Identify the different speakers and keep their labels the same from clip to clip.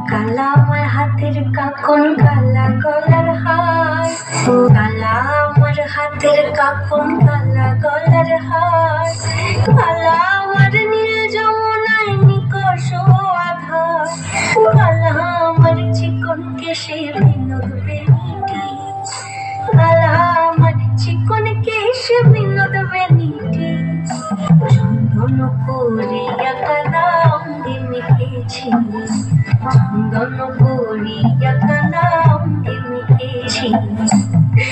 Speaker 1: কালা আমার হাতের কাকন, কালা গলার হার, কালা আমার হাতের কাকন, কালা গলার হার, কালা আমার নীল যমুনায় নিকষ আধার, কালা আমার চিকন কেশে বিনোদ বেনিটি, কালা আমার চিকন কেশে বিনোদ বেনিটি, চন্দন করিয়া কালা অঙ্গে মেখেছি, চন্দন করিয়া কালা অঙ্গে মেখেছি,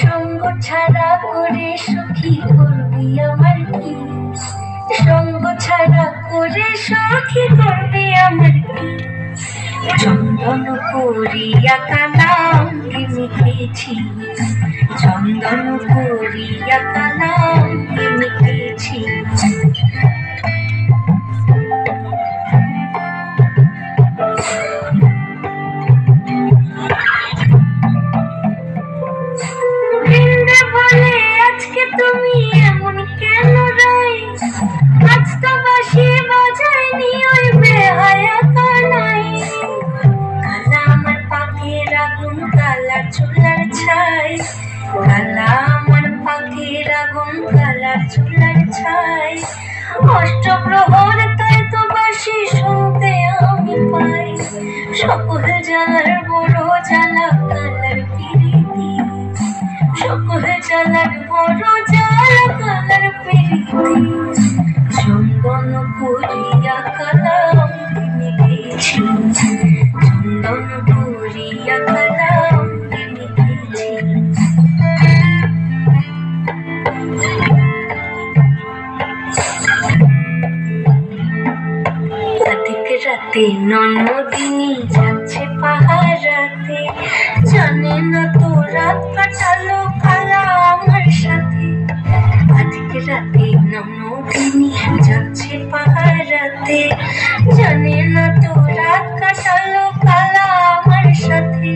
Speaker 1: সঙ্গ ছাড়া করে সখী করবি আমার কি, সঙ্গ ছাড়া করে সখী করবি আমার কি, চন্দন করিয়া কালা অঙ্গে মেখেছি, চন্দন করিয়া কালা অঙ্গে মেখেছি। বলে আজকে তুমি এমন কেন রাই, আজ তো বাঁশি বাজায়নি ওই বেহায়া কানাই, কালা আমার পাখির আগুন, কালা চুলার ছাই, কালা আমার পাখির আগুন, কালা চুলার ছাই, অষ্টপ্রহর তাই তো বাঁশি শুনতে আমি পাই, সকল জ্বালার বড় জ্বালা কালার পিরিতি, সকল জ্বালার বড় জ্বালা কালার পিরিতি, চন্দন করিয়া কালা অঙ্গে মেখেছি, চন্দন করিয়া কালা অঙ্গে মেখেছি। রাতে ননদিনী যাচ্ছে পাহারাতে, জানে না তো রাত কাটালো কালা আমার সাথে, আজকে রাতে ননদিনী যাচ্ছে পাহারাতে, জানে না তো রাত কাটালো কালা আমার সাথে,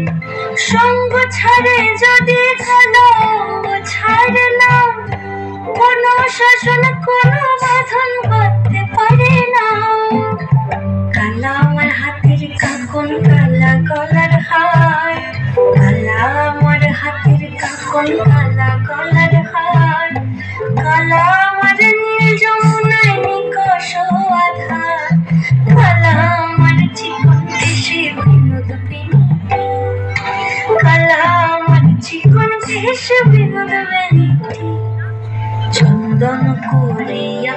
Speaker 1: সঙ্গ ছাড়ে যদি কালো অঙ্গ ছাড়ে না, কোনো শাসন কোনো বাঁধন করতে পারে না, কালা আমার হাতের কাকন, কালা গলার হার, কালা আমার হাতের কাকন, কালা গলার হার, কালা আমার নীল যমুনায় নিকষ আধার, কালা আমার চিকন কেশে বিনোদ বেনিটি, কালা আমার চিকন কেশে বিনোদ বেনিটি, চন্দন করিয়া